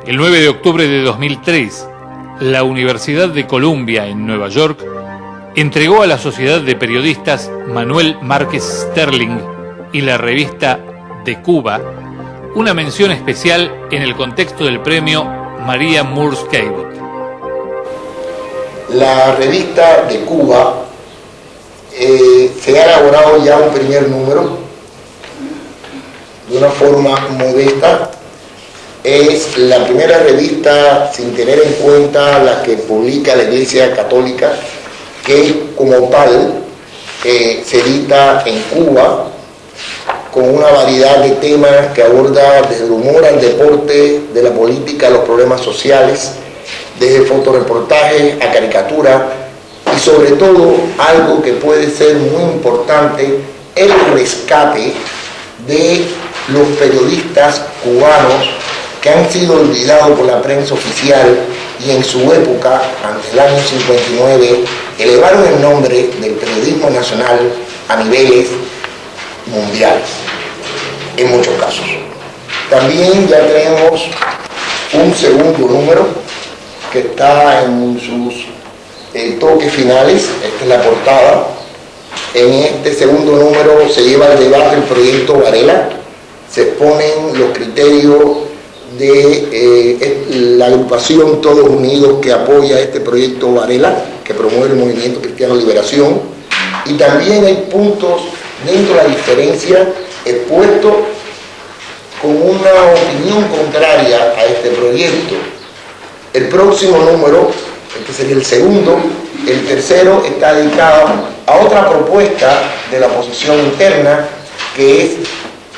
El 9 de octubre de 2003, la Universidad de Columbia en Nueva York entregó a la Sociedad de Periodistas Manuel Márquez Sterling y la revista de Cuba una mención especial en el contexto del premio Maria Moores Cabot. La revista de Cuba se ha elaborado ya un primer número de una forma modesta. Es la primera revista, sin tener en cuenta la que publica la Iglesia Católica, que como tal se edita en Cuba con una variedad de temas que aborda desde el humor al deporte, de la política a los problemas sociales, desde fotoreportajes a caricatura y sobre todo algo que puede ser muy importante, el rescate de los periodistas cubanos que han sido olvidados por la prensa oficial y en su época, ante el año 59, elevaron el nombre del periodismo nacional a niveles mundiales, en muchos casos. También ya tenemos un segundo número que está en sus toques finales. Esta es la portada. En este segundo número se lleva al debate el proyecto Varela, se exponen los criterios de la agrupación Todos Unidos que apoya este proyecto Varela, que promueve el movimiento Cristiano Liberación, y también hay puntos dentro de la diferencia expuestos con una opinión contraria a este proyecto. El próximo número, este sería el segundo, el tercero está dedicado a otra propuesta de la oposición interna, que es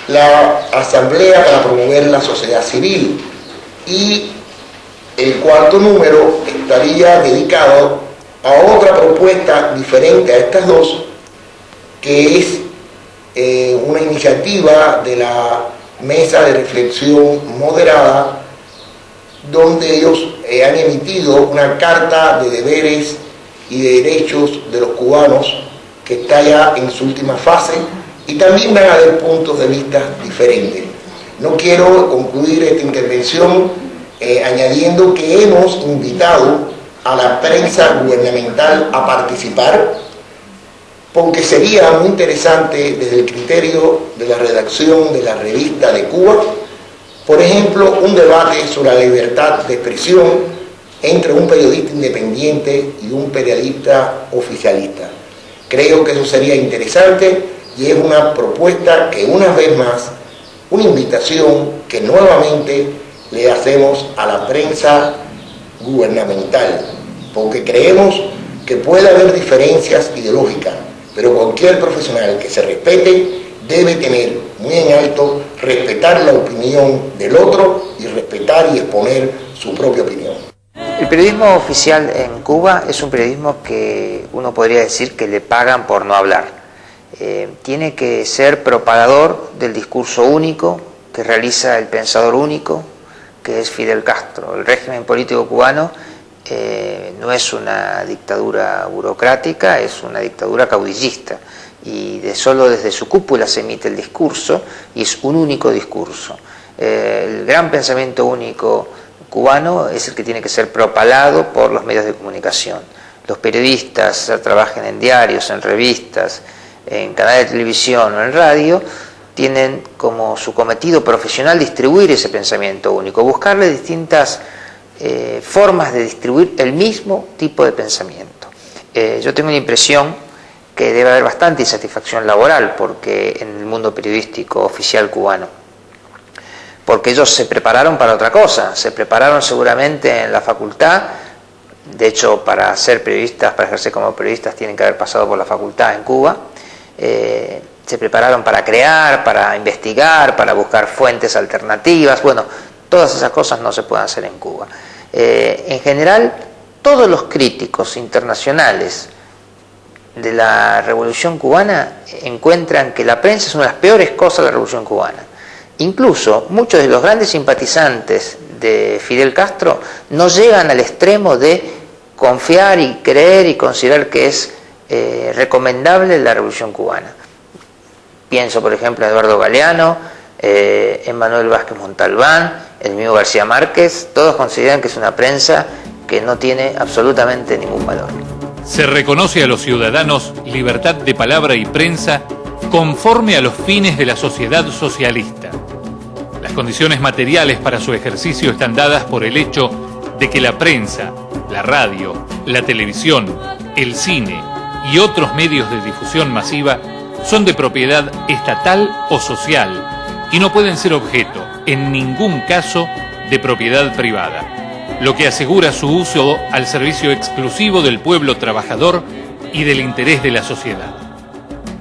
la Asamblea para promover la sociedad civil, y el cuarto número estaría dedicado a otra propuesta diferente a estas dos, que es una iniciativa de la Mesa de Reflexión Moderada, donde ellos han emitido una carta de deberes y de derechos de los cubanos que está ya en su última fase, y también van a haber puntos de vista diferentes. No quiero concluir esta intervención añadiendo que hemos invitado a la prensa gubernamental a participar, porque sería muy interesante desde el criterio de la redacción de la revista de Cuba, por ejemplo, un debate sobre la libertad de expresión entre un periodista independiente y un periodista oficialista. Creo que eso sería interesante y es una propuesta que, una vez más, una invitación que nuevamente le hacemos a la prensa gubernamental, porque creemos que puede haber diferencias ideológicas, pero cualquier profesional que se respete debe tener muy en alto respetar la opinión del otro y respetar y exponer su propia opinión. El periodismo oficial en Cuba es un periodismo que uno podría decir que le pagan por no hablar. Tiene que ser propagador del discurso único que realiza el pensador único, que es Fidel Castro. El régimen político cubano no es una dictadura burocrática, es una dictadura caudillista, y solo desde su cúpula se emite el discurso, y es un único discurso. El gran pensamiento único cubano es el que tiene que ser propalado por los medios de comunicación. Los periodistas trabajen en diarios, en revistas, en canales de televisión o en radio, tienen como su cometido profesional distribuir ese pensamiento único, buscarle distintas formas de distribuir el mismo tipo de pensamiento. Yo tengo la impresión que debe haber bastante insatisfacción laboral porque en el mundo periodístico oficial cubano, porque ellos se prepararon para otra cosa, se prepararon seguramente en la facultad. De hecho, para ser periodistas, para ejercer como periodistas, tienen que haber pasado por la facultad en Cuba. Se prepararon para crear, para investigar, para buscar fuentes alternativas. Bueno, todas esas cosas no se pueden hacer en Cuba. En general, todos los críticos internacionales de la Revolución Cubana encuentran que la prensa es una de las peores cosas de la Revolución Cubana. Incluso muchos de los grandes simpatizantes de Fidel Castro no llegan al extremo de confiar y creer y considerar que es recomendable la Revolución Cubana. Pienso, por ejemplo, en Eduardo Galeano, Emmanuel Vázquez Montalbán, el mismo García Márquez, todos consideran que es una prensa que no tiene absolutamente ningún valor. Se reconoce a los ciudadanos libertad de palabra y prensa conforme a los fines de la sociedad socialista. Las condiciones materiales para su ejercicio están dadas por el hecho de que la prensa, la radio, la televisión, el cine y otros medios de difusión masiva son de propiedad estatal o social y no pueden ser objeto, en ningún caso, de propiedad privada, lo que asegura su uso al servicio exclusivo del pueblo trabajador y del interés de la sociedad.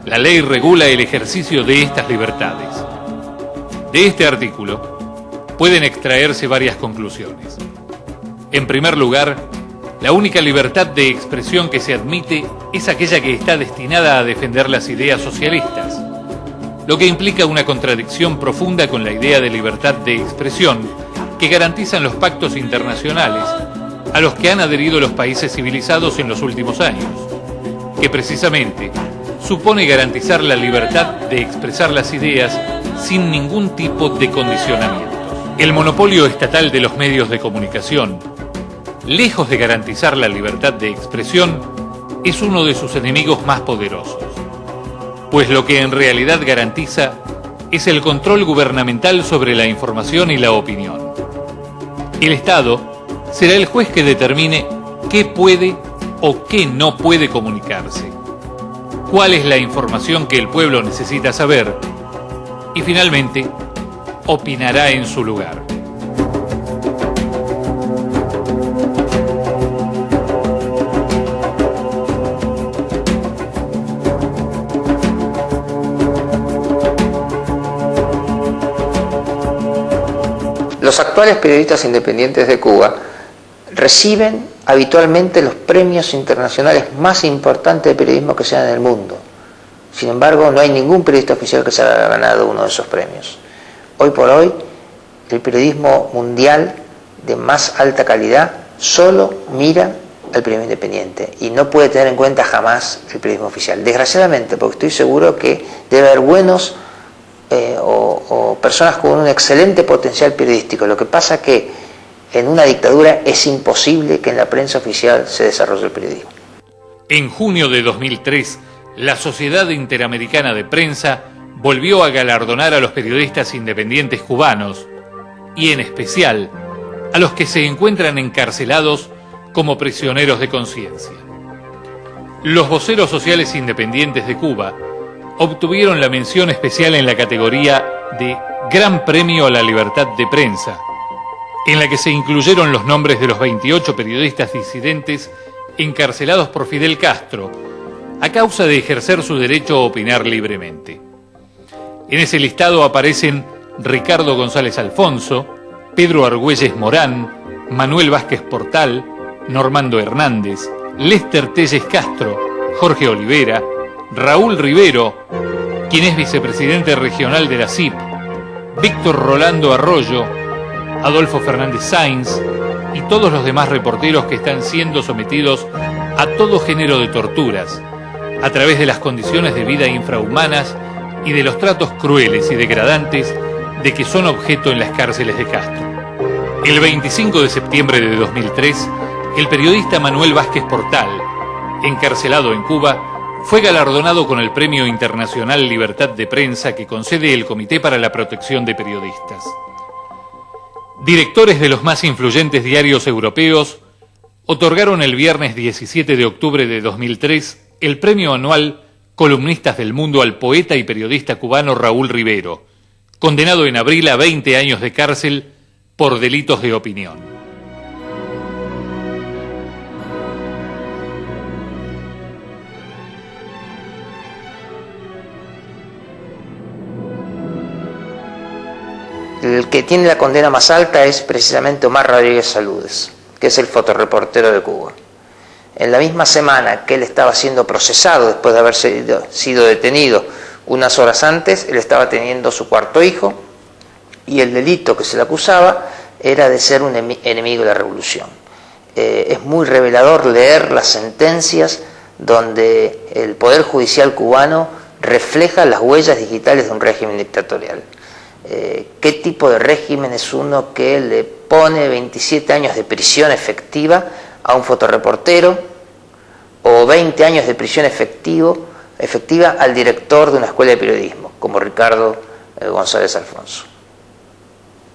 La ley regula el ejercicio de estas libertades. De este artículo pueden extraerse varias conclusiones. En primer lugar, la única libertad de expresión que se admite es aquella que está destinada a defender las ideas socialistas, lo que implica una contradicción profunda con la idea de libertad de expresión que garantizan los pactos internacionales a los que han adherido los países civilizados en los últimos años, que precisamente supone garantizar la libertad de expresar las ideas sin ningún tipo de condicionamientos. El monopolio estatal de los medios de comunicación, lejos de garantizar la libertad de expresión, es uno de sus enemigos más poderosos, pues lo que en realidad garantiza es el control gubernamental sobre la información y la opinión. El Estado será el juez que determine qué puede o qué no puede comunicarse, cuál es la información que el pueblo necesita saber y finalmente opinará en su lugar. Los actuales periodistas independientes de Cuba reciben habitualmente los premios internacionales más importantes de periodismo que se dan en el mundo. Sin embargo, no hay ningún periodista oficial que se haya ganado uno de esos premios. Hoy por hoy, el periodismo mundial de más alta calidad solo mira al periodismo independiente y no puede tener en cuenta jamás el periodismo oficial. Desgraciadamente, porque estoy seguro que debe haber buenos o personas con un excelente potencial periodístico. Lo que pasa es que en una dictadura es imposible que en la prensa oficial se desarrolle el periodismo. En junio de 2003, la Sociedad Interamericana de Prensa volvió a galardonar a los periodistas independientes cubanos y en especial a los que se encuentran encarcelados como prisioneros de conciencia. Los voceros sociales independientes de Cuba obtuvieron la mención especial en la categoría de Gran Premio a la Libertad de Prensa, en la que se incluyeron los nombres de los 28 periodistas disidentes encarcelados por Fidel Castro a causa de ejercer su derecho a opinar libremente. En ese listado aparecen Ricardo González Alfonso, Pedro Argüelles Morán, Manuel Vázquez Portal, Normando Hernández, Lester Telles Castro, Jorge Olivera, Raúl Rivero, quien es vicepresidente regional de la CIP, Víctor Rolando Arroyo, Adolfo Fernández Sainz y todos los demás reporteros que están siendo sometidos a todo género de torturas, a través de las condiciones de vida infrahumanas y de los tratos crueles y degradantes de que son objeto en las cárceles de Castro. El 25 de septiembre de 2003, el periodista Manuel Vázquez Portal, encarcelado en Cuba, fue galardonado con el Premio Internacional Libertad de Prensa que concede el Comité para la Protección de Periodistas. Directores de los más influyentes diarios europeos otorgaron el viernes 17 de octubre de 2003 el premio anual Columnistas del Mundo al poeta y periodista cubano Raúl Rivero, condenado en abril a 20 años de cárcel por delitos de opinión. El que tiene la condena más alta es precisamente Omar Rodríguez Saludes, que es el fotoreportero de Cuba. En la misma semana que él estaba siendo procesado, después de haber sido detenido unas horas antes, él estaba teniendo su cuarto hijo y el delito que se le acusaba era de ser un enemigo de la revolución. Es muy revelador leer las sentencias donde el Poder Judicial cubano refleja las huellas digitales de un régimen dictatorial. qué tipo de régimen es uno que le pone 27 años de prisión efectiva a un fotoreportero o 20 años de prisión efectiva al director de una escuela de periodismo, como Ricardo González Alfonso.